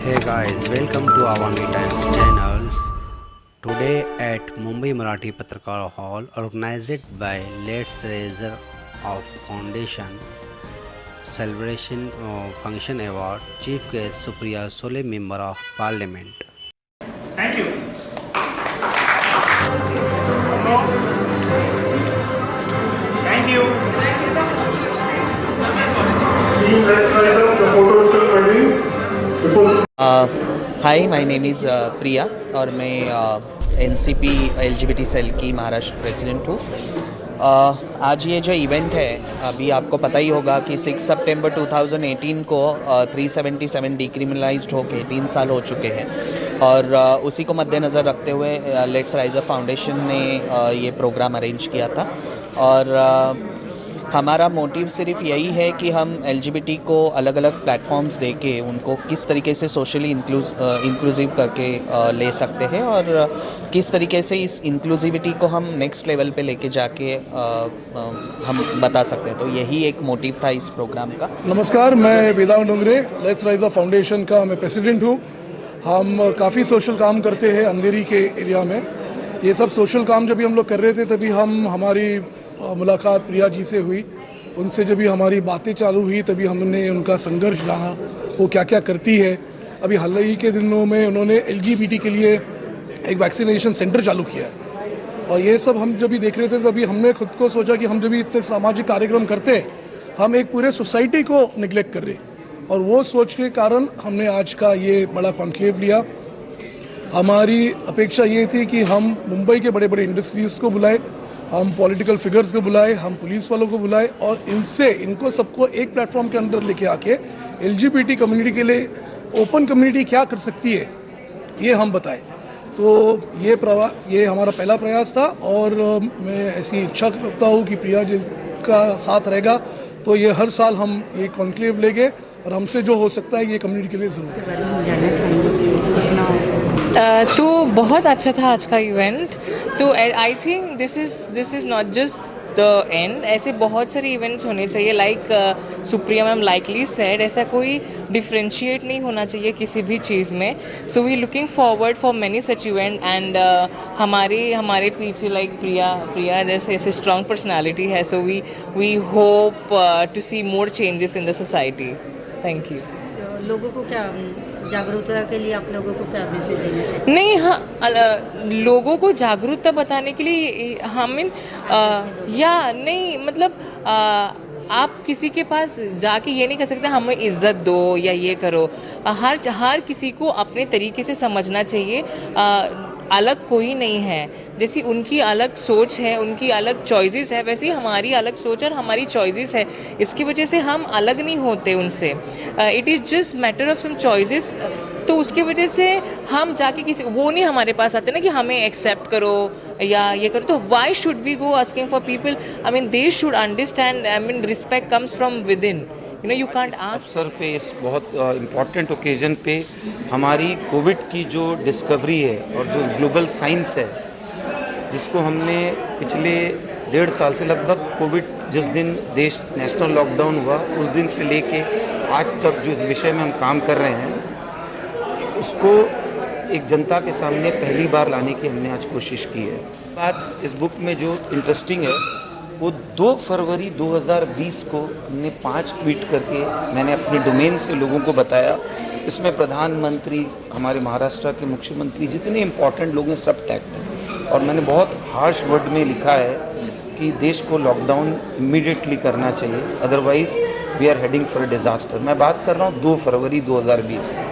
Hey guys, welcome to Awami Times channel. Today at Mumbai Marathi Patrakar Hall, organized by Let's Raiser of Foundation Celebration Function Award, Chief Guest Supriya Sole, Member of Parliament. Thank you. Thank you. Team Let's Rise Up, the photo is still pending. Before hi my name is Priya और मैं NCP LGBT cell की Maharashtra president हूँ। आज ये जो event है, अभी आपको पता ही होगा कि 6 सितंबर 2018 को 377 डिक्रिमिनलाइज्ड होके 3 साल हो चुके हैं और उसी को मद्देनज़र रखते हुए लेट्स राइज अप फाउंडेशन ने ये प्रोग्राम अरेंज किया था और हमारा मोटिव सिर्फ यही है कि हम एलजीबीटी को अलग अलग प्लेटफॉर्म्स देके उनको किस तरीके से सोशली इंक्लूसिव करके ले सकते हैं और किस तरीके से इस इंक्लूसिविटी को हम नेक्स्ट लेवल पे लेके जाके हम बता सकते हैं। तो यही एक मोटिव था इस प्रोग्राम का। नमस्कार, मैं Vedant Dongre, let's rise up foundation का मैं प्रेसिडेंट हूँ। हम काफ़ी सोशल काम करते हैं अंधेरी के एरिया में। ये सब सोशल काम जब भी हम लोग कर रहे थे तभी हमारी मुलाकात प्रिया जी से हुई। उनसे जब भी हमारी बातें चालू हुई तभी हमने उनका संघर्ष जाना, वो क्या क्या करती है। अभी हाल ही के दिनों में उन्होंने एलजीबीटी के लिए एक वैक्सीनेशन सेंटर चालू किया है और ये सब हम जब भी देख रहे थे तभी हमने खुद को सोचा कि हम जब भी इतने सामाजिक कार्यक्रम करते हैं, हम एक पूरे सोसाइटी को निगलेक्ट कर रहे हैं और वो सोच के कारण हमने आज का ये बड़ा कॉन्क्लेव लिया। हमारी अपेक्षा ये थी कि हम मुंबई के बड़े बड़े इंडस्ट्रीज़ को बुलाए, हम पॉलिटिकल फिगर्स को बुलाए, हम पुलिस वालों को बुलाए और इनको सबको एक प्लेटफॉर्म के अंदर लेके आके एलजीबीटी कम्युनिटी के लिए ओपन कम्युनिटी क्या कर सकती है ये हम बताएं। तो ये हमारा पहला प्रयास था और मैं ऐसी इच्छा करता हूँ कि प्रिया जी का साथ रहेगा तो ये हर साल हम ये कॉन्क्लेव लेंगे और हमसे जो हो सकता है ये कम्युनिटी के लिए ज़रूर तो बहुत अच्छा था आज का इवेंट। तो I think this is not just the end, ऐसे बहुत सारे इवेंट्स होने चाहिए। Like Supriya ma'am likely said, ऐसा कोई डिफ्रेंशिएट नहीं होना चाहिए किसी भी चीज़ में। So we looking forward for many such event and हमारे पीछे लाइक प्रिया जैसे ऐसे स्ट्रॉन्ग पर्सनैलिटी है। So we hope to see more changes in the society. Thank you. लोगों को क्या जागरूकता के लिए आप लोगों को क्या मैसेज देना चाहिए? नहीं, हाँ, लोगों को जागरूकता बताने के लिए आप किसी के पास जाके ये नहीं कर सकते हमें इज्जत दो या ये करो। हर किसी को अपने तरीके से समझना चाहिए। अलग कोई नहीं है, जैसी उनकी अलग सोच है, उनकी अलग चॉइसेस है, वैसे ही हमारी अलग सोच और हमारी चॉइसेस है। इसकी वजह से हम अलग नहीं होते उनसे। It is just matter of some choices. तो उसकी वजह से हम जाके किसी वो नहीं हमारे पास आते ना कि हमें एक्सेप्ट करो या ये करो। तो why should we go asking for people? I mean they should understand. I mean respect comes from within. You can't ask. अवसर पे इस बहुत इम्पॉर्टेंट ओकेजन पे हमारी कोविड की जो डिस्कवरी है और जो ग्लोबल साइंस है, जिसको हमने पिछले 1.5 साल से लगभग कोविड जिस दिन देश नेशनल लॉकडाउन हुआ उस दिन से लेके आज तक जो इस विषय में हम काम कर रहे हैं, उसको एक जनता के सामने पहली बार लाने की हमने आज कोशिश की है। बात इस बुक में जो इंटरेस्टिंग है वो 2 फरवरी 2020 को हमने 5 ट्वीट करके मैंने अपने डोमेन से लोगों को बताया। इसमें प्रधानमंत्री, हमारे महाराष्ट्र के मुख्यमंत्री, जितने इम्पोर्टेंट लोग हैं सब टैग हैं और मैंने बहुत हार्श वर्ड में लिखा है कि देश को लॉकडाउन इमीडिएटली करना चाहिए, otherwise we are heading for disaster. मैं बात कर रहा हूँ 2 फरवरी 2020 की।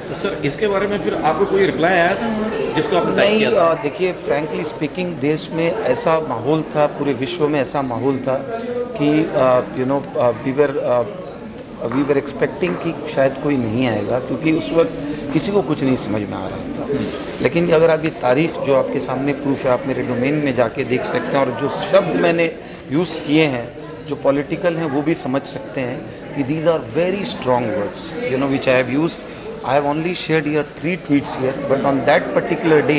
तो सर इसके बारे में फिर आपको कोई रिप्लाई आया था जिसको आपने टाइप किया था? देखिए, फ्रैंकली स्पीकिंग देश में ऐसा माहौल था, पूरे विश्व में ऐसा माहौल था कि वी वर एक्सपेक्टिंग कि शायद कोई नहीं आएगा, क्योंकि उस वक्त किसी को कुछ नहीं समझ में आ रहा था। लेकिन अगर आप ये तारीख जो आपके सामने प्रूफ है, आप मेरे डोमेन में जाके देख सकते हैं और जो शब्द मैंने यूज़ किए हैं जो पॉलिटिकल हैं वो भी समझ सकते हैं कि these are very strong words which I have used. I have only shared here 3 tweets here, but on that particular day,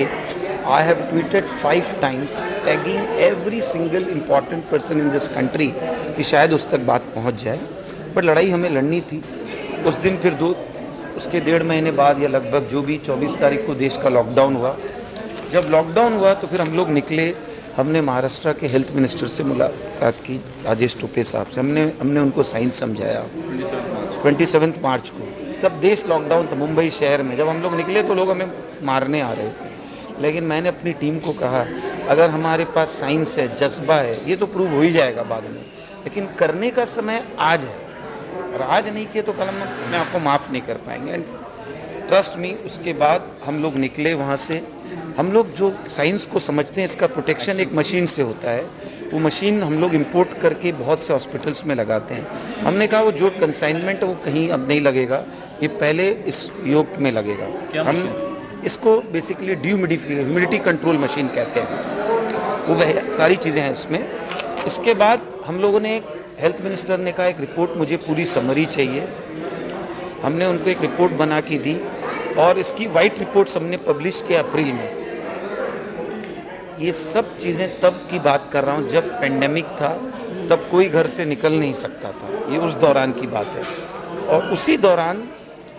I have tweeted 5 times, tagging every single important person in this country कि शायद उस तक बात पहुंच जाए। But लड़ाई हमें लड़नी थी। उस दिन फिर उसके 1.5 महीने बाद या लगभग जो भी 24 तारीख को देश का लॉकडाउन हुआ, जब लॉकडाउन हुआ तो फिर हम लोग निकले। हमने महाराष्ट्र के हेल्थ मिनिस्टर से मुलाकात की, राजेश टोपे साहब से। हमने उनको साइंस समझाया 27 मार्च को। तब देश लॉकडाउन था मुंबई शहर में। जब हम लोग निकले तो लोग हमें मारने आ रहे थे, लेकिन मैंने अपनी टीम को कहा अगर हमारे पास साइंस है, जज्बा है, ये तो प्रूव हो ही जाएगा बाद में, लेकिन करने का समय आज है। और आज नहीं किए तो कल हम अपने आपको माफ़ नहीं कर पाएंगे। एंड ट्रस्ट मी, उसके बाद हम लोग निकले वहाँ से। हम लोग जो साइंस को समझते हैं, इसका प्रोटेक्शन एक मशीन से होता है। वो मशीन हम लोग इंपोर्ट करके बहुत से हॉस्पिटल्स में लगाते हैं। हमने कहा वो जो कंसाइनमेंट है वो कहीं अब नहीं लगेगा, ये पहले इस योग में लगेगा। हम इसको बेसिकली ह्यूमिडिटी कंट्रोल मशीन कहते हैं। वो वह सारी चीज़ें हैं इसमें। इसके बाद हम लोगों ने, हेल्थ मिनिस्टर ने कहा एक रिपोर्ट मुझे पूरी समरी चाहिए। हमने उनको एक रिपोर्ट बना के दी और इसकी वाइट रिपोर्ट्स हमने पब्लिश किया अप्रैल में। ये सब चीज़ें तब की बात कर रहा हूँ जब पेंडेमिक था, तब कोई घर से निकल नहीं सकता था। ये उस दौरान की बात है। और उसी दौरान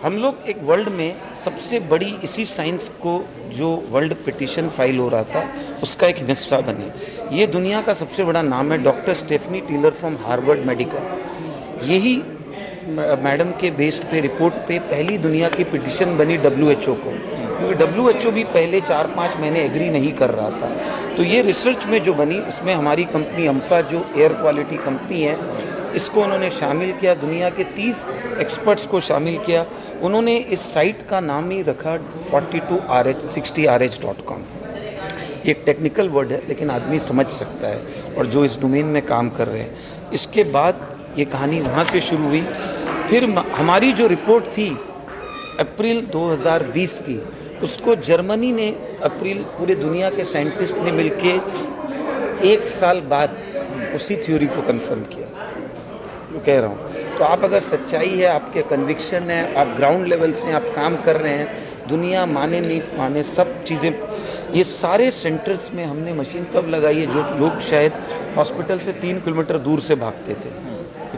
हम लोग एक वर्ल्ड में सबसे बड़ी इसी साइंस को जो वर्ल्ड पिटीशन फाइल हो रहा था उसका एक हिस्सा बने। ये दुनिया का सबसे बड़ा नाम है doctor Stephanie Teller from Harvard medical. यही मैडम के बेस्ड पे रिपोर्ट पे पहली दुनिया की पिटीशन बनी WHO को, क्योंकि WHO भी पहले 4-5 महीने एग्री नहीं कर रहा था। तो ये रिसर्च में जो बनी, इसमें हमारी कंपनी अम्फा जो एयर क्वालिटी कंपनी है, इसको उन्होंने शामिल किया। दुनिया के 30 एक्सपर्ट्स को शामिल किया। उन्होंने इस साइट का नाम ही रखा 42RH60RH.com। एक टेक्निकल वर्ड है लेकिन आदमी समझ सकता है, और जो इस डोमेन में काम कर रहे हैं। इसके बाद ये कहानी वहाँ से शुरू हुई। फिर हमारी जो रिपोर्ट थी अप्रैल 2020 की, उसको जर्मनी ने अप्रैल पूरे दुनिया के साइंटिस्ट ने मिलके 1 साल बाद उसी थ्योरी को कंफर्म किया। तो कह रहा हूँ, तो आप अगर सच्चाई है, आपके कन्विक्शन है, आप ग्राउंड लेवल से आप काम कर रहे हैं, दुनिया माने नहीं माने सब चीज़ें, ये सारे सेंटर्स में हमने मशीन तब लगाई है जो लोग शायद हॉस्पिटल से 3 किलोमीटर दूर से भागते थे।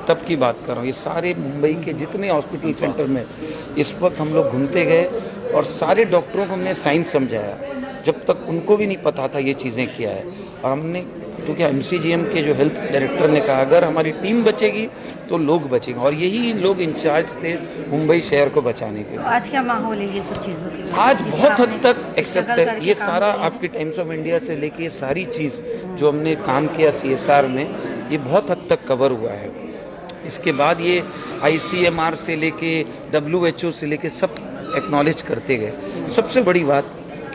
तब की बात कर रहा हूँ। ये सारे मुंबई के जितने हॉस्पिटल सेंटर में इस वक्त हम लोग घूमते गए और सारे डॉक्टरों को हमने साइंस समझाया, जब तक उनको भी नहीं पता था ये चीज़ें क्या है। और हमने, क्योंकि MCGM के जो हेल्थ डायरेक्टर ने कहा अगर हमारी टीम बचेगी तो लोग बचेंगे, और यही लोग इंचार्ज थे मुंबई शहर को बचाने के लिए। आज क्या माहौल है ये सब चीज़ों के? आज बहुत हद तक एक्सेप्ट है। ये सारा आपकी टाइम्स ऑफ इंडिया से लेके ये सारी चीज़ जो हमने काम किया CSR में, ये बहुत हद तक कवर हुआ है। इसके बाद ये ICMR से लेके WHO से लेके सब एक्नॉलेज करते गए। सबसे बड़ी बात,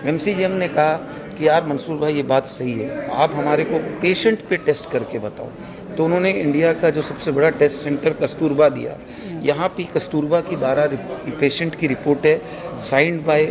MCGM ने कहा कि यार मंसूर भाई ये बात सही है, आप हमारे को पेशेंट पे टेस्ट करके बताओ। तो उन्होंने इंडिया का जो सबसे बड़ा टेस्ट सेंटर कस्तूरबा दिया। यहाँ पे कस्तूरबा की 12 पेशेंट की रिपोर्ट है, साइंड बाय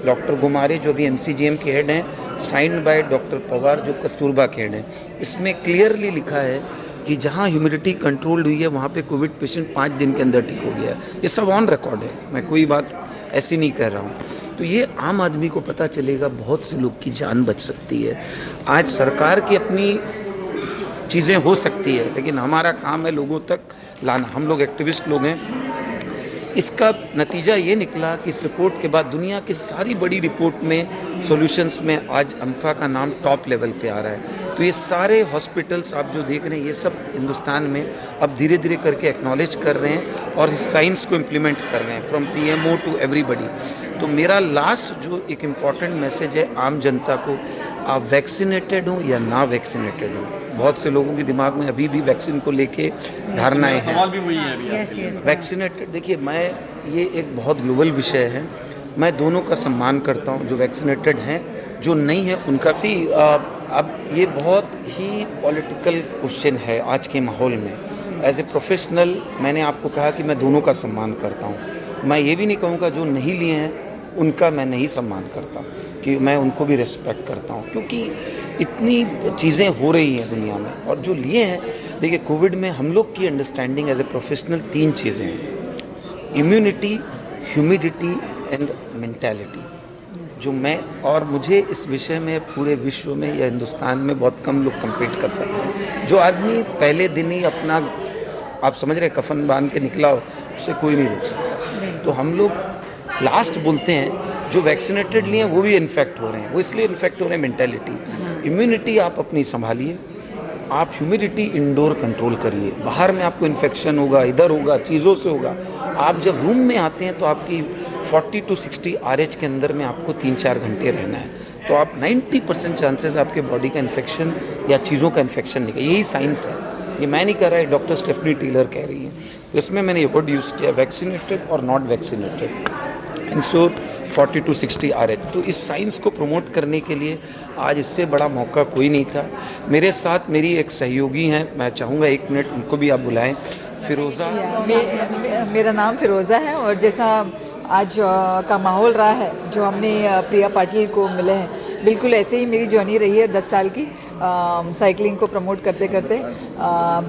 डॉक्टर गुमारे जो भी MCGM के हेड हैं, साइंड बाय डॉक्टर पवार जो कस्तूरबा के हेड हैं। इसमें क्लियरली लिखा है कि जहाँ ह्यूमिडिटी कंट्रोल्ड हुई है वहाँ पे कोविड पेशेंट 5 दिन के अंदर ठीक हो गया है। ये सब ऑन रिकॉर्ड है, मैं कोई बात ऐसी नहीं कर रहा हूँ। तो ये आम आदमी को पता चलेगा, बहुत से लोग की जान बच सकती है। आज सरकार की अपनी चीज़ें हो सकती है, लेकिन हमारा काम है लोगों तक लाना। हम लोग एक्टिविस्ट लोग हैं। इसका नतीजा ये निकला कि इस रिपोर्ट के बाद दुनिया की सारी बड़ी रिपोर्ट में, सॉल्यूशंस में आज अम्फा का नाम टॉप लेवल पे आ रहा है। तो ये सारे हॉस्पिटल्स आप जो देख रहे हैं, ये सब हिंदुस्तान में अब धीरे धीरे करके एक्नॉलेज कर रहे हैं और इस साइंस को इम्प्लीमेंट कर रहे हैं, फ्रॉम PMO टू एवरीबडी। तो मेरा लास्ट जो एक इम्पॉर्टेंट मैसेज है आम जनता को, आप वैक्सीनेटेड हो या ना वैक्सीनेटेड हो, बहुत से लोगों के दिमाग में अभी भी वैक्सीन को लेके धारणाएं हैं। सवाल भी वही है अभी। वैक्सीनेटेड, देखिए मैं, ये एक बहुत ग्लोबल विषय है, मैं दोनों का सम्मान करता हूँ, जो वैक्सीनेटेड हैं, जो नहीं है उनका। अब ये बहुत ही पॉलिटिकल क्वेश्चन है आज के माहौल में। एज ए प्रोफेशनल मैंने आपको कहा कि मैं दोनों का सम्मान करता हूँ। मैं ये भी नहीं कहूँगा जो नहीं लिए हैं उनका मैं नहीं सम्मान करता, कि मैं उनको भी रिस्पेक्ट करता हूँ, क्योंकि इतनी चीज़ें हो रही हैं दुनिया में। और जो लिए हैं, देखिए कोविड में हम लोग की अंडरस्टैंडिंग एज ए प्रोफेशनल 3 चीज़ें हैं, इम्यूनिटी, ह्यूमिडिटी एंड मेंटालिटी। जो मैं और मुझे इस विषय में पूरे विश्व में या हिंदुस्तान में बहुत कम लोग कम्पीट कर सकते हैं। जो आदमी पहले दिन ही अपना, आप समझ रहे, कफन बांध के निकला हो, उससे कोई नहीं रोक सकता। तो हम लोग लास्ट बोलते हैं जो वैक्सीनेटेड लिए हैं वो भी इन्फेक्ट हो रहे हैं। वो इसलिए इन्फेक्ट हो रहे हैं, मेंटेलिटी। इम्यूनिटी आप अपनी संभालिए, आप ह्यूमिडिटी इंडोर कंट्रोल करिए। बाहर में आपको इन्फेक्शन होगा, इधर होगा, चीज़ों से होगा। आप जब रूम में आते हैं तो आपकी 40 to 60 RH के अंदर में आपको 3-4 घंटे रहना है, तो आप 90% चांसेस आपके बॉडी का इन्फेक्शन या चीज़ों का इन्फेक्शन निकले। यही साइंस है, ये मैं नहीं कर रहा है, डॉक्टर स्टेफनी टेलर कह रही है। तो इसमें मैंने ये वर्ड यूज़ किया, वैक्सीनेटेड और not vaccinated, ensure 40 to 60 RH। तो इस साइंस को प्रमोट करने के लिए आज इससे बड़ा मौका कोई नहीं था। मेरे साथ मेरी एक सहयोगी हैं, मैं चाहूँगा 1 मिनट उनको भी आप बुलाएं। फिरोज़ा। मेरा नाम फिरोज़ा है, और जैसा आज का माहौल रहा है जो हमने प्रिया पाटिल को मिले हैं, बिल्कुल ऐसे ही मेरी जर्नी रही है 10 साल की साइकिलिंग को प्रमोट करते करते।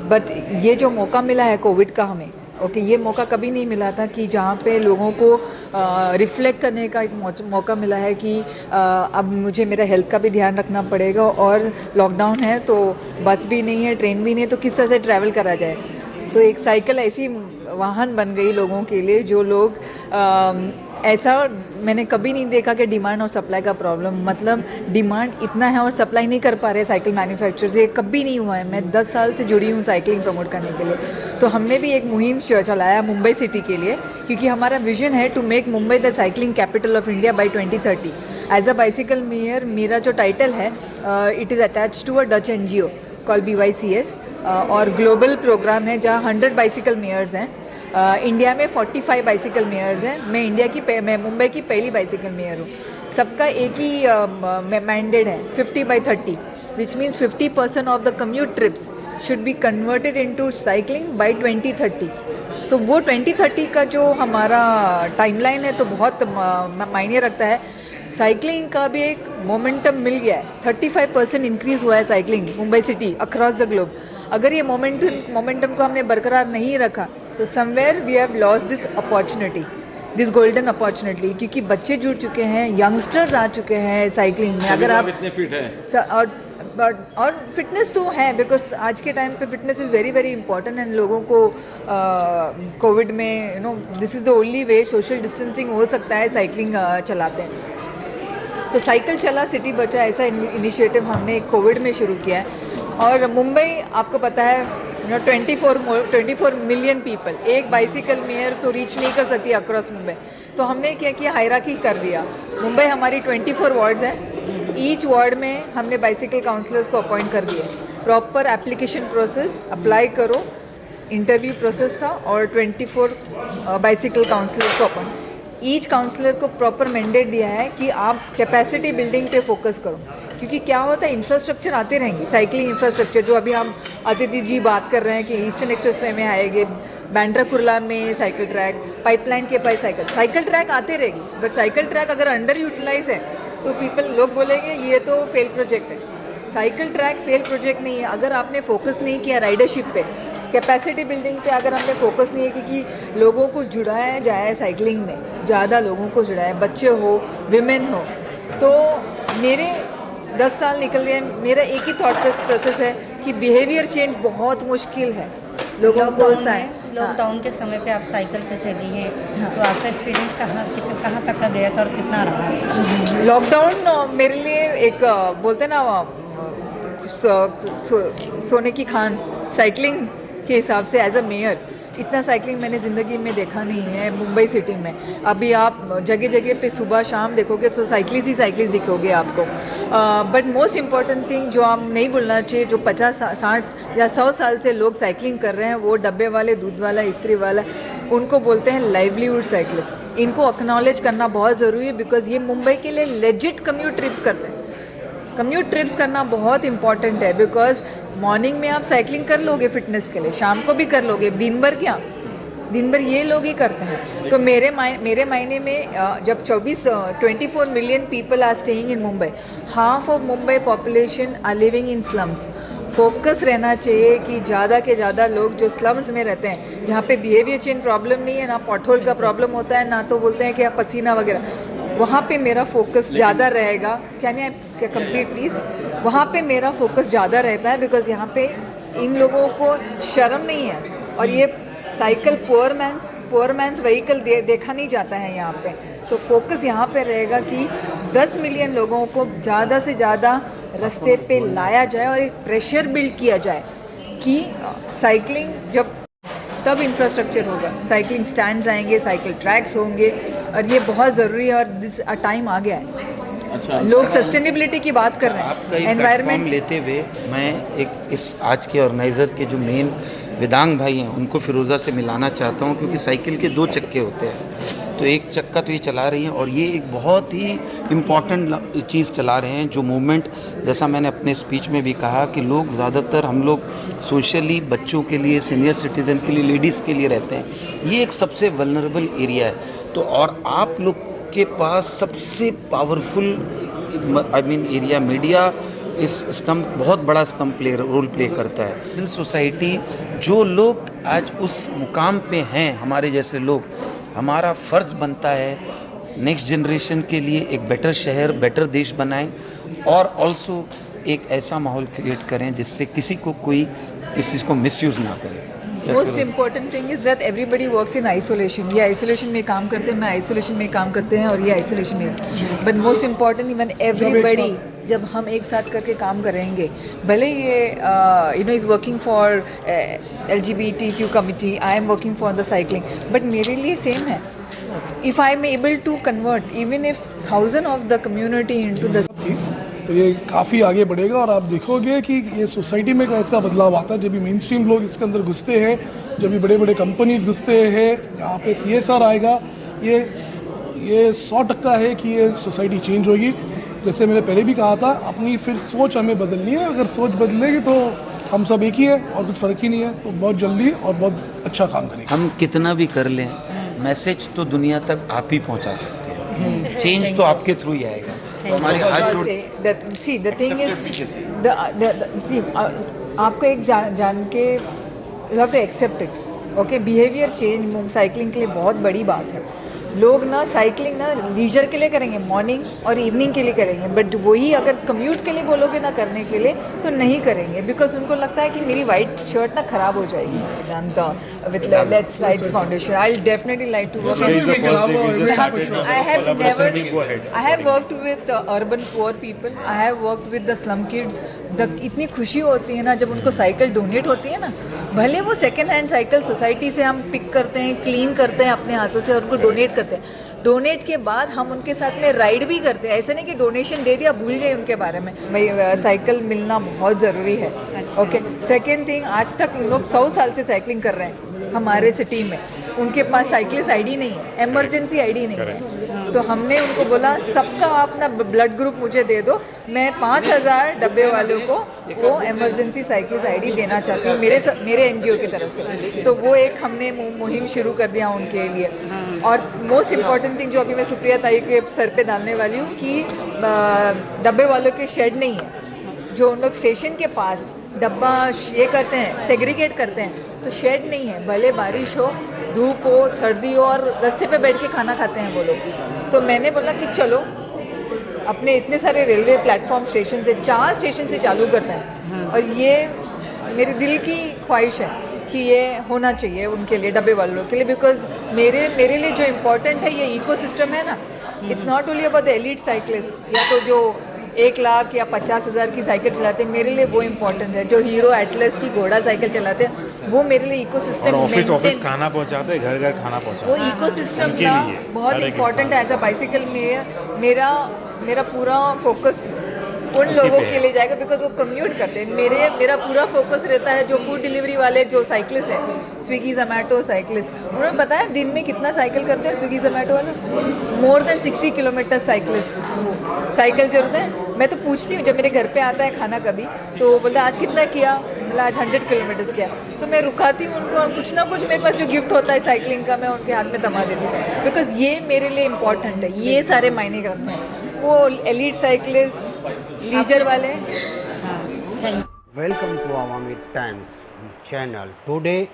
बट ये जो मौका मिला है कोविड का हमें, ये मौका कभी नहीं मिला था कि जहाँ पे लोगों को रिफ्लेक्ट करने का एक मौका मिला है कि अब मुझे मेरा हेल्थ का भी ध्यान रखना पड़ेगा, और लॉकडाउन है तो बस भी नहीं है, ट्रेन भी नहीं है, तो किस तरह से ट्रैवल करा जाए। तो एक साइकिल ऐसी वाहन बन गई लोगों के लिए, जो लोग ऐसा मैंने कभी नहीं देखा कि डिमांड और सप्लाई का प्रॉब्लम, मतलब डिमांड इतना है और सप्लाई नहीं कर पा रहे साइकिल मैन्युफैक्चरर्स। ये कभी नहीं हुआ है। मैं 10 साल से जुड़ी हूँ साइकिलिंग प्रमोट करने के लिए। तो हमने भी एक मुहिम चलाया मुंबई सिटी के लिए, क्योंकि हमारा विजन है to make Mumbai the cycling capital of India by 2030। As a bicycle mayor मेरा जो टाइटल है, it is attach to a Dutch NGO call BYCS, और ग्लोबल प्रोग्राम है जहाँ 100 बाइसिकल मेयर्स हैं। इंडिया में 45 बाइसिकल मेयर्स हैं। मैं मुंबई की पहली बाइसिकल मेयर हूँ। सबका एक ही मैंडेट है, 50/30, which means 50% of the commute trips should be converted into cycling by 2030। तो वो 2030 का जो हमारा टाइमलाइन है तो बहुत मायने रखता है। साइकिलिंग का भी एक मोमेंटम मिल गया है, 35% इंक्रीज़ हुआ है cycling Mumbai city across the globe. अगर ये मोमेंटम को हमने बरकरार नहीं रखा तो somewhere we have lost this opportunity, this golden opportunity, क्योंकि बच्चे जुड़ चुके हैं, यंगस्टर्स आ चुके हैं साइकिलिंग में। अगर आप इतने फिट हैं और फिटनेस तो है, बिकॉज आज के टाइम पे fitness is very very important. And लोगों को कोविड में this is the only way, social distancing हो सकता है, साइकिलिंग चलाते हैं। तो साइकिल चला सिटी बचा, ऐसा इनिशिएटिव हमने कोविड में शुरू किया है। और मुंबई आपको पता है 24 मिलियन पीपल, एक बाइसिकल मेयर तो रीच नहीं कर सकती अक्रॉस मुंबई। तो हमने क्या किया, हायरार्की कर दिया। मुंबई हमारी 24 वार्ड्स हैं, ईच वार्ड में हमने बाइसिकल काउंसलर्स को अपॉइंट कर दिए। प्रॉपर एप्लीकेशन प्रोसेस, अप्लाई करो, इंटरव्यू प्रोसेस था, और 24 बाइसिकल काउंसलर्स को अपॉइंट। ईच काउंसलर को प्रॉपर मैंडेट दिया है कि आप कैपेसिटी बिल्डिंग पे फोकस करो, क्योंकि क्या होता है, इंफ्रास्ट्रक्चर आते रहेंगे, साइकिलिंग इंफ्रास्ट्रक्चर जो अभी हम अतिथि जी बात कर रहे हैं कि ईस्टर्न एक्सप्रेसवे में आएंगे, बैंड्रा कुर्ला में साइकिल ट्रैक, पाइपलाइन के पास साइकिल ट्रैक आते रहेगी। बट साइकिल ट्रैक अगर अंडर यूटिलाइज है तो लोग बोलेंगे ये तो फेल प्रोजेक्ट है। साइकिल ट्रैक फेल प्रोजेक्ट नहीं है। अगर आपने फोकस नहीं किया राइडरशिप पे, कैपेसिटी बिल्डिंग पे, अगर हमने फोकस नहीं है कि लोगों को जुड़ाया जाए साइकिलिंग में, ज़्यादा लोगों को जुड़ाए, बच्चे हो, विमेन हो। तो मेरे 10 साल निकल गए, मेरा एक ही थॉट प्रोसेस है कि बिहेवियर चेंज बहुत मुश्किल है लोगों को। लॉकडाउन के समय पे आप साइकिल पे चली हैं, तो आपका एक्सपीरियंस कहाँ तक का गया था और कितना रहा? लॉकडाउन मेरे लिए एक बोलते ना सोने की खान साइकिलिंग के हिसाब से। एज अ मेयर इतना साइकिलिंग मैंने ज़िंदगी में देखा नहीं है मुंबई सिटी में। अभी आप जगह जगह पे सुबह शाम देखोगे तो साइकिलिस्ट ही साइकिलिस्ट दिखोगे आपको। बट मोस्ट इम्पॉर्टेंट थिंग जो आप नहीं भूलना चाहिए, जो 50, 60 या 100 साल से लोग साइकिलिंग कर रहे हैं, वो डब्बे वाले, दूध वाला, इस्त्री वाला, उनको बोलते हैं लाइवलीहुड साइकिलिस्ट। इनको एक्नॉलेज करना बहुत ज़रूरी है, बिकॉज ये मुंबई के लिए लेजिट कम्यूट ट्रिप्स करते हैं। कम्यूट ट्रिप्स करना बहुत इंपॉर्टेंट है, बिकॉज मॉर्निंग में आप साइकिलिंग कर लोगे फिटनेस के लिए, शाम को भी कर लोगे, दिन भर क्या, दिन भर ये लोग ही करते हैं। तो मेरे मायने में जब 24 million people are staying in Mumbai, half of Mumbai population are living in slums. Focus रहना चाहिए कि ज़्यादा के ज़्यादा लोग जो स्लम्स में रहते हैं, जहाँ पे बिहेवियर चेंज प्रॉब्लम नहीं है, ना पॉटहोल का प्रॉब्लम होता है, ना तो बोलते हैं कि पसीना वगैरह, वहाँ पे मेरा फोकस ज़्यादा रहेगा। Can I complete please? वहाँ पे मेरा फोकस ज़्यादा रहता है, बिकॉज यहाँ पे इन लोगों को शर्म नहीं है, और ये साइकिल पुअर मैंस व्हीकल देखा नहीं जाता है यहाँ पे। तो फोकस यहाँ पे रहेगा कि 10 मिलियन लोगों को ज़्यादा से ज़्यादा रास्ते पे लाया जाए और एक प्रेशर बिल्ड किया जाए कि साइकिलिंग जब तब इंफ्रास्ट्रक्चर होगा, साइकिलिंग स्टैंड्स आएंगे, साइकिल ट्रैक्स होंगे और ये बहुत ज़रूरी है और दिस टाइम आ गया है। अच्छा, लोग सस्टेनेबिलिटी की बात कर रहे आपका हैं, ये प्लेटफॉर्म एनवायरनमेंट लेते हुए मैं एक इस आज के ऑर्गेनाइज़र के जो मेन वेदांग भाई हैं उनको फिरोज़ा से मिलाना चाहता हूँ, क्योंकि साइकिल के 2 चक्के होते हैं। तो एक चक्का तो ये चला रही हैं और ये एक बहुत ही इम्पॉर्टेंट चीज़ चला रहे हैं, जो मूवमेंट, जैसा मैंने अपने स्पीच में भी कहा कि लोग ज़्यादातर हम लोग सोशली बच्चों के लिए, सीनियर सिटीज़न के लिए, लेडीज़ के लिए रहते हैं। ये एक सबसे वल्नरेबल एरिया है। तो और आप लोग के पास सबसे पावरफुल एरिया मीडिया इस स्तंभ, बहुत बड़ा स्तंभ रोल प्ले करता है। सिविल सोसाइटी, जो लोग आज उस मुकाम पे हैं, हमारे जैसे लोग, हमारा फ़र्ज़ बनता है नेक्स्ट जनरेशन के लिए एक बेटर शहर, बेटर देश बनाएं और ऑल्सो एक ऐसा माहौल क्रिएट करें जिससे किसी को मिसयूज़ ना करें। Most important thing is that everybody works in isolation. ये आइसोलेशन में काम करते हैं, मैं आइसोलेशन में काम करते हैं और ये आइसोलेशन में, but most important even everybody जब हम एक साथ करके काम करेंगे, भले ये is working for LGBTQ committee, I am working for the cycling, but मेरे लिए सेम है। If I am able to convert even if 1000 of the community into the, तो ये काफ़ी आगे बढ़ेगा और आप देखोगे कि ये सोसाइटी में कैसा बदलाव आता है जब भी मेन स्ट्रीम लोग इसके अंदर घुसते हैं, जब भी बड़े बड़े कंपनीज घुसते हैं, यहाँ पे CSR आएगा। ये 100% है कि ये सोसाइटी चेंज होगी। जैसे मैंने पहले भी कहा था, अपनी फिर सोच हमें बदलनी है। अगर सोच बदलेगी तो हम सब एक ही है और कुछ फ़र्क ही नहीं है, तो बहुत जल्दी और बहुत अच्छा काम करेंगे। हम कितना भी कर लें, मैसेज तो दुनिया तक आप ही पहुंचा सकते हैं। चेंज तो आपके थ्रू ही आएगा। हमारे आपको एक जान के you have to accept it, okay. Behaviour change cycling के लिए बहुत बड़ी बात है। लोग ना साइकिलिंग ना लीजर के लिए करेंगे, मॉर्निंग और इवनिंग के लिए करेंगे, बट वही अगर कम्यूट के लिए बोलोगे ना करने के लिए तो नहीं करेंगे, बिकॉज उनको लगता है कि मेरी वाइट शर्ट ना खराब हो जाएगी। With let's rights foundation I will definitely like to work. I have worked with urban poor people, I have worked with the slum kids. इतनी खुशी होती है ना जब उनको साइकिल डोनेट होती है ना, भले वो सेकेंड हैंड साइकिल सोसाइटी से हम पिक करते हैं, क्लीन करते हैं अपने हाथों से और उनको डोनेट करते हैं। डोनेट के बाद हम उनके साथ में राइड भी करते हैं। ऐसे नहीं कि डोनेशन दे दिया भूल गए उनके बारे में। भाई साइकिल मिलना बहुत ज़रूरी है, ओके। सेकेंड थिंग, आज तक लोग 100 साल से साइकिलिंग कर रहे हैं हमारे सिटी में, उनके पास साइकिलिस्ट ID नहीं है, इमरजेंसी ID नहीं है। तो हमने उनको बोला सबका अपना ब्लड ग्रुप मुझे दे दो, मैं 5000 डब्बे वालों को वो इमरजेंसी साइकिलिस्ट ID देना चाहती हूँ मेरे NGO की तरफ से। तो वो एक हमने मुहिम शुरू कर दिया उनके लिए। और मोस्ट इम्पॉर्टेंट थिंग जो अभी मैं सुप्रिया ताई के सर पे डालने वाली हूँ कि डब्बे वालों के शेड नहीं है। जो उन लोग स्टेशन के पास डब्बा ये करते हैं, सेग्रीगेट करते हैं, तो शेड नहीं है। भले बारिश हो, धूप हो, सर्दी हो और रास्ते पे बैठ के खाना खाते हैं वो लोग। तो मैंने बोला कि चलो अपने इतने सारे रेलवे प्लेटफॉर्म स्टेशन से 4 स्टेशन से चालू करते हैं। और ये मेरे दिल की ख्वाहिश है कि ये होना चाहिए उनके लिए, डब्बे वालों के लिए, बिकॉज मेरे लिए जो इम्पोर्टेंट है ये इकोसिस्टम है ना। It's not only about the elite cyclist या तो जो 1 लाख या 50,000 की साइकिल चलाते हैं, मेरे लिए वो इम्पोर्टेंट है। जो हीरो एटलस की घोड़ा साइकिल चलाते हैं वो मेरे लिए इकोसिस्टम, ऑफिस खाना पहुंचाते हैं, घर खाना पहुंचाते हैं, वो इकोसिस्टम ना बहुत इम्पोर्टेंट है। एज अ बाइसिकल में मेरा पूरा फोकस उन लोगों के लिए जाएगा बिकॉज वो कम्यूट करते हैं। मेरा पूरा फोकस रहता है जो फूड डिलीवरी वाले जो साइकिलिस्ट हैं, स्विगी जोमेटो साइकिलिस्ट, उन्होंने बताया दिन में कितना साइकिल करते हैं स्विगी जोमेटो वाले। More than 60 kilometre cyclist cycle चलते हैं। मैं तो पूछती हूँ जब मेरे घर पे आता है खाना कभी, तो बोलता आज कितना किया, मतलब आज 100 किलोमीटर्स किया। तो मैं रुकाती हूँ उनको और कुछ ना कुछ मेरे पास जो गिफ्ट होता है साइकिलिंग का मैं उनके हाथ में थमा देती हूँ, बिकॉज ये मेरे लिए इम्पॉर्टेंट है। ये सारे मायने रखते हैं, वो एलीट साइकिलिस्ट, लीजर वाले। Welcome to Awami Times channel. Today